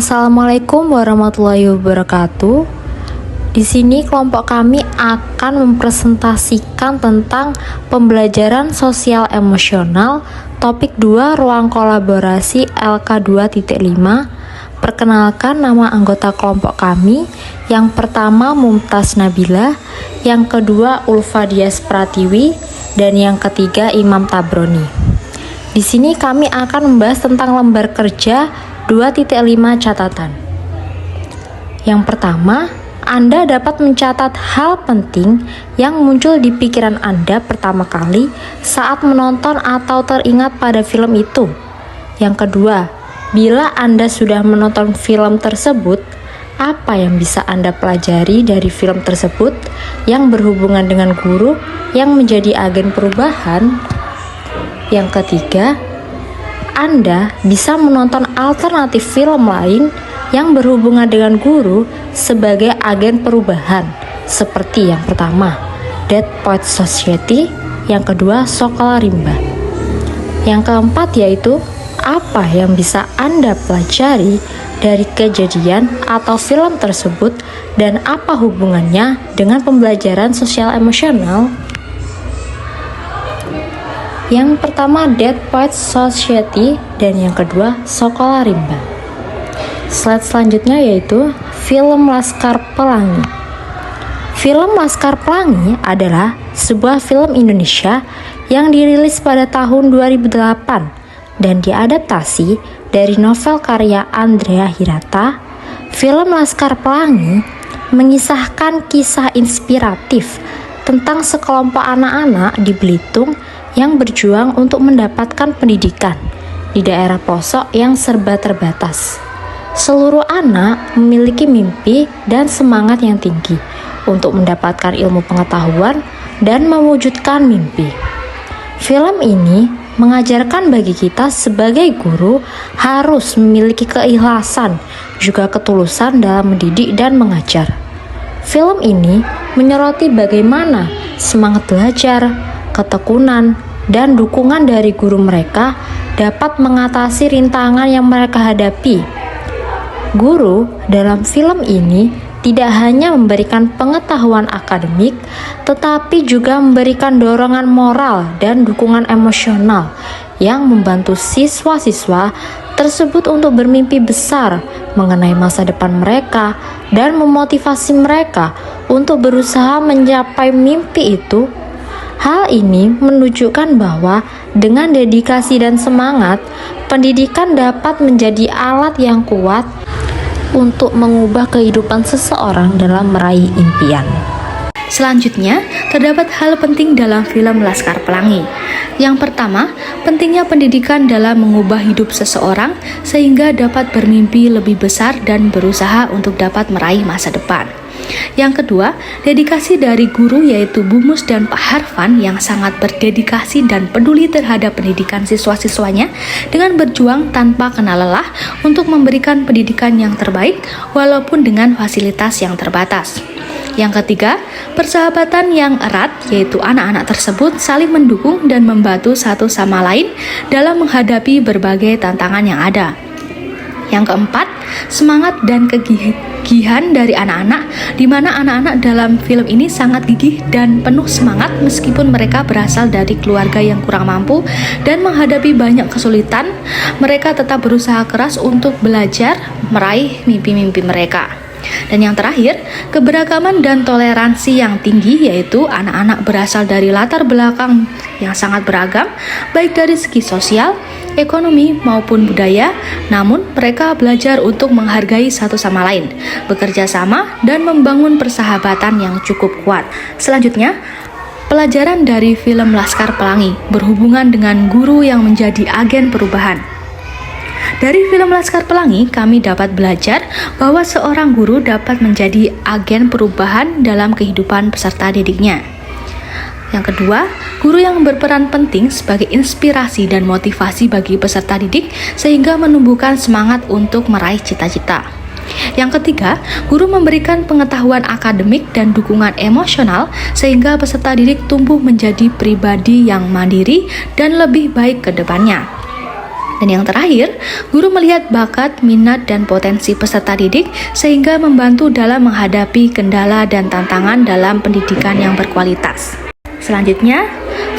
Assalamualaikum warahmatullahi wabarakatuh. Di sini kelompok kami akan mempresentasikan tentang pembelajaran sosial emosional topik 2 ruang kolaborasi LK 2.5. Perkenalkan nama anggota kelompok kami. Yang pertama Mumtaz Nabila, yang kedua Ulfa Dias Pratiwi, dan yang ketiga Imam Tabroni. Di sini kami akan membahas tentang lembar kerja 2.5 catatan. Yang pertama, Anda dapat mencatat hal penting yang muncul di pikiran Anda pertama kali saat menonton atau teringat pada film itu. Yang kedua, bila Anda sudah menonton film tersebut, apa yang bisa Anda pelajari dari film tersebut yang berhubungan dengan guru yang menjadi agen perubahan? Yang ketiga, Anda bisa menonton alternatif film lain yang berhubungan dengan guru sebagai agen perubahan, seperti yang pertama, Dead Poets Society, yang kedua, Sekolah Rimba. Yang keempat yaitu, apa yang bisa Anda pelajari dari kejadian atau film tersebut dan apa hubungannya dengan pembelajaran sosial emosional? Yang pertama Dead Poets Society dan yang kedua Sekolah Rimba. Slide selanjutnya yaitu film Laskar Pelangi. Film Laskar Pelangi adalah sebuah film Indonesia yang dirilis pada tahun 2008 dan diadaptasi dari novel karya Andrea Hirata. Film Laskar Pelangi mengisahkan kisah inspiratif tentang sekelompok anak-anak di Belitung yang berjuang untuk mendapatkan pendidikan di daerah pelosok yang serba terbatas. Seluruh anak memiliki mimpi dan semangat yang tinggi untuk mendapatkan ilmu pengetahuan dan mewujudkan mimpi. Film ini mengajarkan bagi kita sebagai guru harus memiliki keikhlasan, juga ketulusan dalam mendidik dan mengajar. Film ini menyoroti bagaimana semangat belajar, ketekunan, dan dukungan dari guru mereka dapat mengatasi rintangan yang mereka hadapi. Guru dalam film ini tidak hanya memberikan pengetahuan akademik, tetapi juga memberikan dorongan moral dan dukungan emosional yang membantu siswa-siswa tersebut untuk bermimpi besar mengenai masa depan mereka dan memotivasi mereka untuk berusaha mencapai mimpi itu. Hal ini menunjukkan bahwa dengan dedikasi dan semangat, pendidikan dapat menjadi alat yang kuat untuk mengubah kehidupan seseorang dalam meraih impian. Selanjutnya, terdapat hal penting dalam film Laskar Pelangi. Yang pertama, pentingnya pendidikan dalam mengubah hidup seseorang sehingga dapat bermimpi lebih besar dan berusaha untuk dapat meraih masa depan. Yang kedua, dedikasi dari guru yaitu Bu Mus dan Pak Harfan yang sangat berdedikasi dan peduli terhadap pendidikan siswa-siswanya dengan berjuang tanpa kenal lelah untuk memberikan pendidikan yang terbaik walaupun dengan fasilitas yang terbatas. Yang ketiga, persahabatan yang erat yaitu anak-anak tersebut saling mendukung dan membantu satu sama lain dalam menghadapi berbagai tantangan yang ada. Yang keempat, semangat dan kegigihan dari anak-anak, di mana anak-anak dalam film ini sangat gigih dan penuh semangat meskipun mereka berasal dari keluarga yang kurang mampu dan menghadapi banyak kesulitan, mereka tetap berusaha keras untuk belajar meraih mimpi-mimpi mereka. Dan yang terakhir, keberagaman dan toleransi yang tinggi yaitu anak-anak berasal dari latar belakang yang sangat beragam, baik dari segi sosial, ekonomi maupun budaya, namun mereka belajar untuk menghargai satu sama lain, bekerja sama, dan membangun persahabatan yang cukup kuat. Selanjutnya, pelajaran dari film Laskar Pelangi berhubungan dengan guru yang menjadi agen perubahan. Dari film Laskar Pelangi, kami dapat belajar bahwa seorang guru dapat menjadi agen perubahan dalam kehidupan peserta didiknya. Yang kedua, guru yang berperan penting sebagai inspirasi dan motivasi bagi peserta didik sehingga menumbuhkan semangat untuk meraih cita-cita. Yang ketiga, guru memberikan pengetahuan akademik dan dukungan emosional sehingga peserta didik tumbuh menjadi pribadi yang mandiri dan lebih baik ke depannya. Dan yang terakhir, guru melihat bakat, minat, dan potensi peserta didik sehingga membantu dalam menghadapi kendala dan tantangan dalam pendidikan yang berkualitas. Selanjutnya,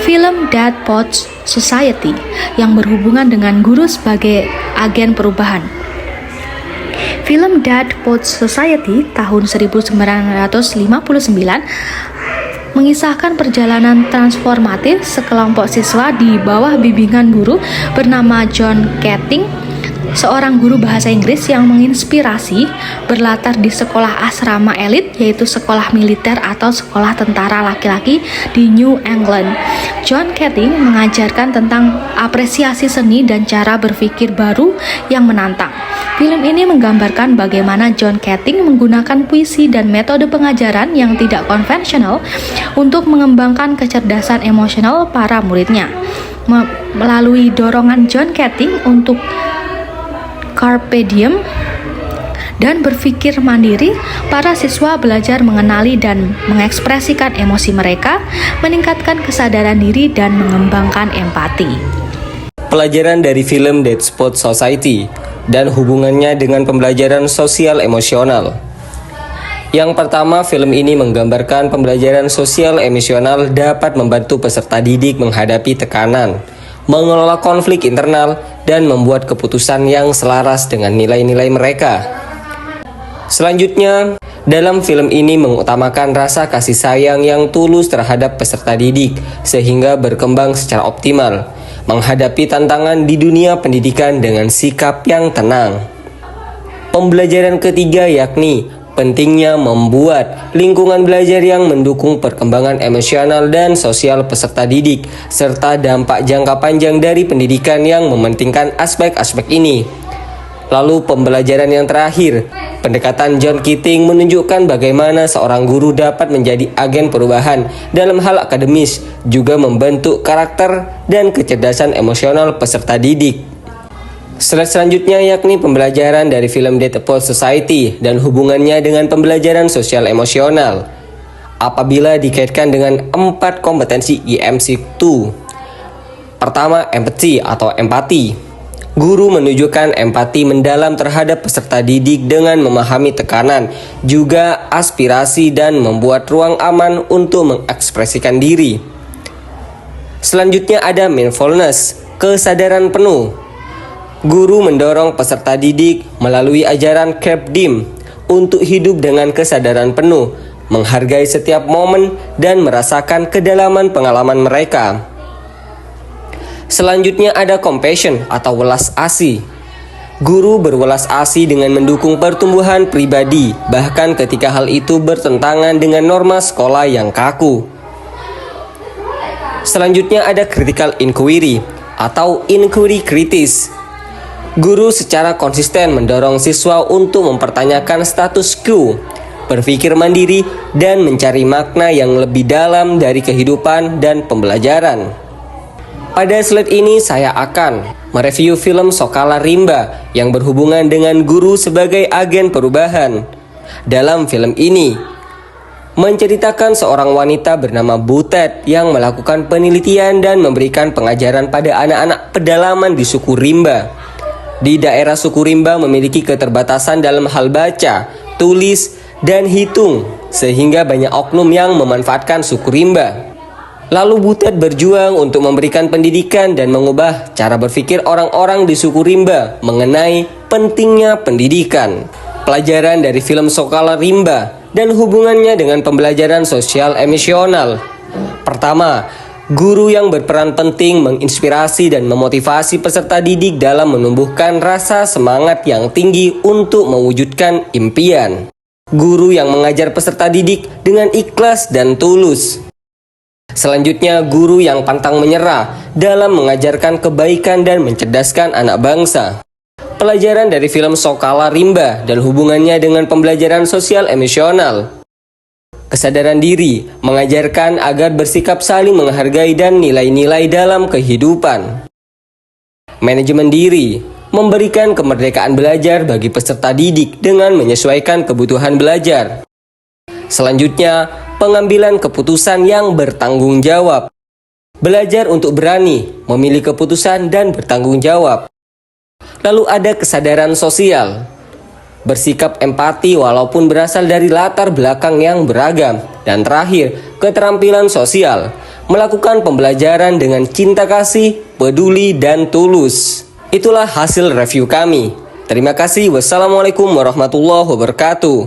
film Dead Poets Society yang berhubungan dengan guru sebagai agen perubahan. Film Dead Poets Society tahun 1959 mengisahkan perjalanan transformatif sekelompok siswa di bawah bimbingan guru bernama John Keating, seorang guru bahasa Inggris yang menginspirasi, berlatar di sekolah asrama elit, yaitu sekolah militer atau sekolah tentara laki-laki di New England. John Keating mengajarkan tentang apresiasi seni dan cara berpikir baru yang menantang. Film ini menggambarkan bagaimana John Keating menggunakan puisi dan metode pengajaran yang tidak konvensional untuk mengembangkan kecerdasan emosional para muridnya. Melalui dorongan John Keating untuk carpe diem dan berpikir mandiri, para siswa belajar mengenali dan mengekspresikan emosi mereka, meningkatkan kesadaran diri dan mengembangkan empati. Pelajaran dari film Dead Poets Society dan hubungannya dengan pembelajaran sosial emosional. Yang pertama, film ini menggambarkan pembelajaran sosial emosional dapat membantu peserta didik menghadapi tekanan, mengelola konflik internal, dan membuat keputusan yang selaras dengan nilai-nilai mereka. Selanjutnya, dalam film ini mengutamakan rasa kasih sayang yang tulus terhadap peserta didik sehingga berkembang secara optimal, menghadapi tantangan di dunia pendidikan dengan sikap yang tenang. Pembelajaran ketiga yakni pentingnya membuat lingkungan belajar yang mendukung perkembangan emosional dan sosial peserta didik, serta dampak jangka panjang dari pendidikan yang mementingkan aspek-aspek ini. Lalu pembelajaran yang terakhir, pendekatan John Keating menunjukkan bagaimana seorang guru dapat menjadi agen perubahan dalam hal akademis, juga membentuk karakter dan kecerdasan emosional peserta didik. Slide selanjutnya yakni pembelajaran dari film Dead Poets Society dan hubungannya dengan pembelajaran sosial emosional. Apabila dikaitkan dengan 4 kompetensi EMC2. Pertama, empathy atau empati. Guru menunjukkan empati mendalam terhadap peserta didik dengan memahami tekanan, juga aspirasi dan membuat ruang aman untuk mengekspresikan diri. Selanjutnya ada mindfulness, kesadaran penuh. Guru mendorong peserta didik melalui ajaran carpe diem untuk hidup dengan kesadaran penuh, menghargai setiap momen dan merasakan kedalaman pengalaman mereka. Selanjutnya ada compassion atau welas asih. Guru berwelas asih dengan mendukung pertumbuhan pribadi, bahkan ketika hal itu bertentangan dengan norma sekolah yang kaku. Selanjutnya ada critical inquiry atau inquiry kritis. Guru secara konsisten mendorong siswa untuk mempertanyakan status quo, berpikir mandiri, dan mencari makna yang lebih dalam dari kehidupan dan pembelajaran. Pada slide ini saya akan mereview film Sokala Rimba yang berhubungan dengan guru sebagai agen perubahan. Dalam film ini, menceritakan seorang wanita bernama Butet yang melakukan penelitian dan memberikan pengajaran pada anak-anak pedalaman di suku Rimba. Di daerah suku Rimba memiliki keterbatasan dalam hal baca, tulis, dan hitung, sehingga banyak oknum yang memanfaatkan suku Rimba. Lalu Butet berjuang untuk memberikan pendidikan dan mengubah cara berpikir orang-orang di suku Rimba mengenai pentingnya pendidikan. Pelajaran dari film Sokala Rimba dan hubungannya dengan pembelajaran sosial emosional. Pertama, guru yang berperan penting menginspirasi dan memotivasi peserta didik dalam menumbuhkan rasa semangat yang tinggi untuk mewujudkan impian. Guru yang mengajar peserta didik dengan ikhlas dan tulus. Selanjutnya, guru yang pantang menyerah dalam mengajarkan kebaikan dan mencerdaskan anak bangsa. Pelajaran dari film Sokala Rimba dan hubungannya dengan pembelajaran sosial emosional. Kesadaran diri, mengajarkan agar bersikap saling menghargai dan nilai-nilai dalam kehidupan. Manajemen diri, memberikan kemerdekaan belajar bagi peserta didik dengan menyesuaikan kebutuhan belajar. Selanjutnya, pengambilan keputusan yang bertanggung jawab. Belajar untuk berani, memilih keputusan dan bertanggung jawab. Lalu ada kesadaran sosial, bersikap empati walaupun berasal dari latar belakang yang beragam. Dan terakhir, keterampilan sosial, melakukan pembelajaran dengan cinta kasih, peduli, dan tulus. Itulah hasil review kami. Terima kasih. Wassalamualaikum warahmatullahi wabarakatuh.